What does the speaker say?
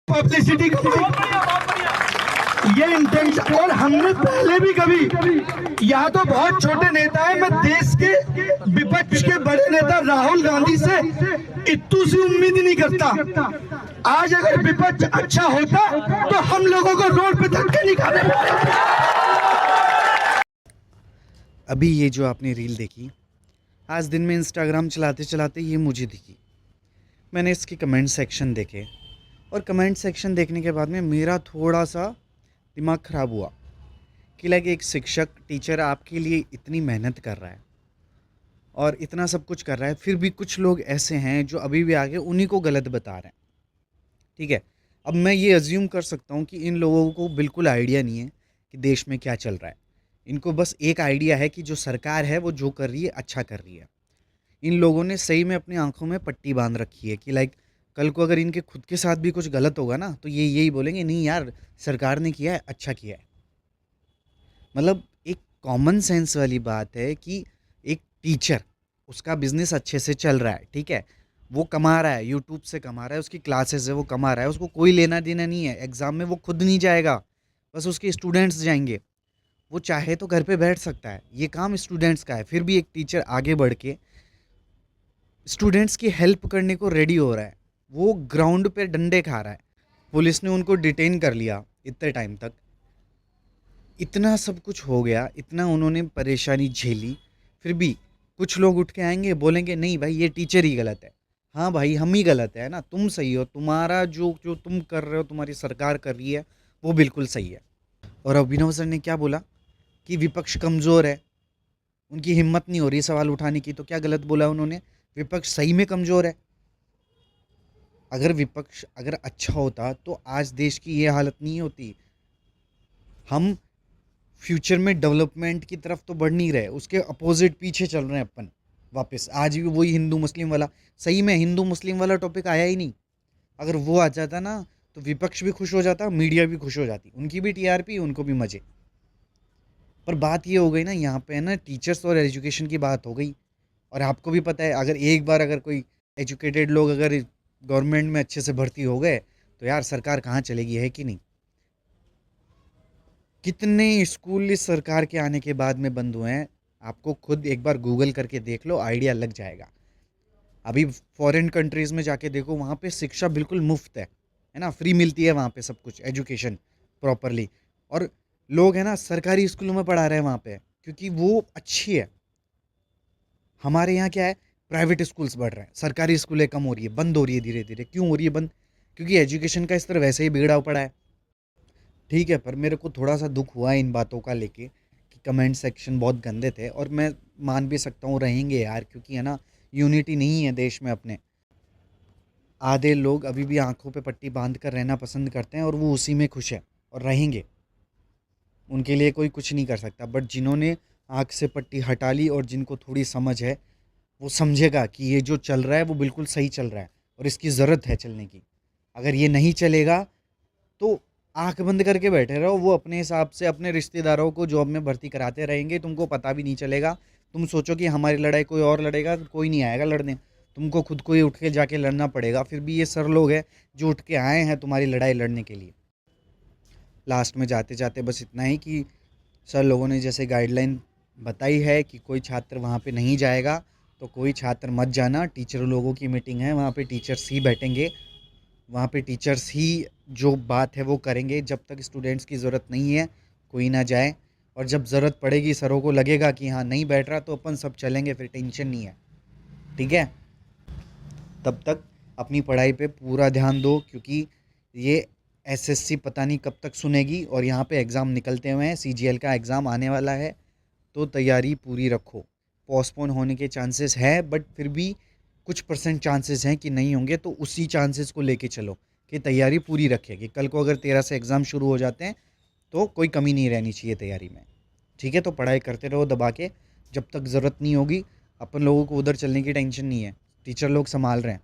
Publicity ये intention. और हमने पहले भी कभी, यहाँ तो बहुत छोटे नेता है, मैं देश के विपक्ष के बड़े नेता राहुल गांधी से इतनी सी उम्मीद ही नहीं करता। आज अगर विपक्ष अच्छा होता तो हम लोगों को रोड पे धक्के निकाले। अभी ये जो आपने रील देखी, आज दिन में इंस्टाग्राम चलाते चलाते ये मुझे दिखी। मैंने इसके कमेंट सेक्शन देखे और कमेंट सेक्शन देखने के बाद में मेरा थोड़ा सा दिमाग ख़राब हुआ कि लाइक एक शिक्षक, टीचर आपके लिए इतनी मेहनत कर रहा है और इतना सब कुछ कर रहा है, फिर भी कुछ लोग ऐसे हैं जो अभी भी आगे उन्हीं को गलत बता रहे हैं। ठीक है, अब मैं ये अज्यूम कर सकता हूँ कि इन लोगों को बिल्कुल आइडिया नहीं है कि देश में क्या चल रहा है। इनको बस एक आइडिया है कि जो सरकार है वो जो कर रही है अच्छा कर रही है। इन लोगों ने सही में अपनी आंखों में पट्टी बांध रखी है कि लाइक कल को अगर इनके खुद के साथ भी कुछ गलत होगा ना तो ये यही बोलेंगे, नहीं यार सरकार ने किया है, अच्छा किया है। मतलब एक कॉमन सेंस वाली बात है कि एक टीचर, उसका बिजनेस अच्छे से चल रहा है, ठीक है, वो कमा रहा है, यूट्यूब से कमा रहा है, उसकी क्लासेस है वो कमा रहा है, उसको कोई लेना देना नहीं है। एग्ज़ाम में वो खुद नहीं जाएगा, बस उसके स्टूडेंट्स जाएंगे। वो चाहे तो घर पे बैठ सकता है, ये काम स्टूडेंट्स का है। फिर भी एक टीचर आगे बढ़ के स्टूडेंट्स की हेल्प करने को रेडी हो रहा है। वो ग्राउंड पे डंडे खा रहा है। पुलिस ने उनको डिटेन कर लिया इतने टाइम तक। इतना सब कुछ हो गया, इतना उन्होंने परेशानी झेली, फिर भी कुछ लोग उठ के आएंगे, बोलेंगे नहीं भाई ये टीचर ही गलत है। हाँ भाई हम ही गलत है ना, तुम सही हो, तुम्हारा जो जो तुम कर रहे हो, तुम्हारी सरकार कर रही है वो बिल्कुल सही है। और अभिनव सर ने क्या बोला कि विपक्ष कमज़ोर है, उनकी हिम्मत नहीं हो रही सवाल उठाने की। तो क्या गलत बोला उन्होंने? विपक्ष सही में कमज़ोर है। अगर विपक्ष अगर अच्छा होता तो आज देश की ये हालत नहीं होती। हम फ्यूचर में डेवलपमेंट की तरफ तो बढ़ नहीं रहे, उसके अपोजिट पीछे चल रहे हैं अपन वापस। आज भी वही हिंदू मुस्लिम वाला, सही में हिंदू मुस्लिम वाला टॉपिक आया ही नहीं। अगर वो आ जाता ना तो विपक्ष भी खुश हो जाता, मीडिया भी खुश हो जाती, उनकी भी टीआरपी, उनको भी मज़े। पर बात ये हो गई ना, यहाँ पे है ना टीचर्स और एजुकेशन की बात हो गई। और आपको भी पता है, अगर एक बार अगर कोई एजुकेटेड लोग अगर गवर्नमेंट में अच्छे से भर्ती हो गए तो यार सरकार कहाँ चलेगी, है कि नहीं? कितने स्कूल इस सरकार के आने के बाद में बंद हुए हैं, आपको खुद एक बार गूगल करके देख लो, आइडिया लग जाएगा। अभी फॉरेन कंट्रीज़ में जाके देखो, वहाँ पे शिक्षा बिल्कुल मुफ्त है ना, फ्री मिलती है वहाँ पे सब कुछ, एजुकेशन प्रॉपरली। और लोग है ना सरकारी स्कूलों में पढ़ा रहे हैं वहाँ पे, क्योंकि वो अच्छी है। हमारे यहाँ क्या है, प्राइवेट स्कूल्स बढ़ रहे हैं, सरकारी स्कूलें कम हो रही है, बंद हो रही है धीरे धीरे। क्यों हो रही है बंद? क्योंकि एजुकेशन का स्तर वैसे ही बिगड़ा पड़ा है। ठीक है, पर मेरे को थोड़ा सा दुख हुआ इन बातों का लेके कि कमेंट सेक्शन बहुत गंदे थे। और मैं मान भी सकता हूँ रहेंगे यार, क्योंकि है ना यूनिटी नहीं है देश में अपने। आधे लोग अभी भी आंखों पे पट्टी बांध कर रहना पसंद करते हैं और वो उसी में खुश है और रहेंगे। उनके लिए कोई कुछ नहीं कर सकता। बट जिन्होंने आँख से पट्टी हटा ली और जिनको थोड़ी समझ है, वो समझेगा कि ये जो चल रहा है वो बिल्कुल सही चल रहा है और इसकी ज़रूरत है चलने की। अगर ये नहीं चलेगा तो आंख बंद करके बैठे रहो, वो अपने हिसाब से अपने रिश्तेदारों को जॉब में भर्ती कराते रहेंगे, तुमको पता भी नहीं चलेगा। तुम सोचो कि हमारी लड़ाई कोई और लड़ेगा, कोई नहीं आएगा लड़ने, तुमको खुद को ही उठ के जाके लड़ना पड़ेगा। फिर भी ये सर लोग हैं जो उठ के आए हैं तुम्हारी लड़ाई लड़ने के लिए। लास्ट में जाते जाते बस इतना ही कि सर लोगों ने जैसे गाइडलाइन बताई है कि कोई छात्र वहाँ पे नहीं जाएगा, तो कोई छात्र मत जाना। टीचर लोगों की मीटिंग है, वहाँ पे टीचर्स ही बैठेंगे, वहाँ पे टीचर्स ही जो बात है वो करेंगे। जब तक स्टूडेंट्स की ज़रूरत नहीं है कोई ना जाए, और जब ज़रूरत पड़ेगी, सरों को लगेगा कि हाँ नहीं बैठ रहा, तो अपन सब चलेंगे, फिर टेंशन नहीं है। ठीक है, तब तक अपनी पढ़ाई पे पूरा ध्यान दो, क्योंकि ये एसएससी पता नहीं कब तक सुनेगी और यहाँ पे एग्ज़ाम निकलते हुए हैं, सीजीएल का एग्ज़ाम आने वाला है, तो तैयारी पूरी रखो। पोस्टपोन होने के चांसेस है, बट फिर भी कुछ परसेंट चांसेस हैं कि नहीं होंगे, तो उसी चांसेस को लेके चलो कि तैयारी पूरी रखेगी। कल को अगर 13 से एग्ज़ाम शुरू हो जाते हैं तो कोई कमी नहीं रहनी चाहिए तैयारी में। ठीक है, तो पढ़ाई करते रहो दबा के, जब तक ज़रूरत नहीं होगी। अपन लोगों को उधर चलने की टेंशन नहीं है, टीचर लोग संभाल रहे हैं।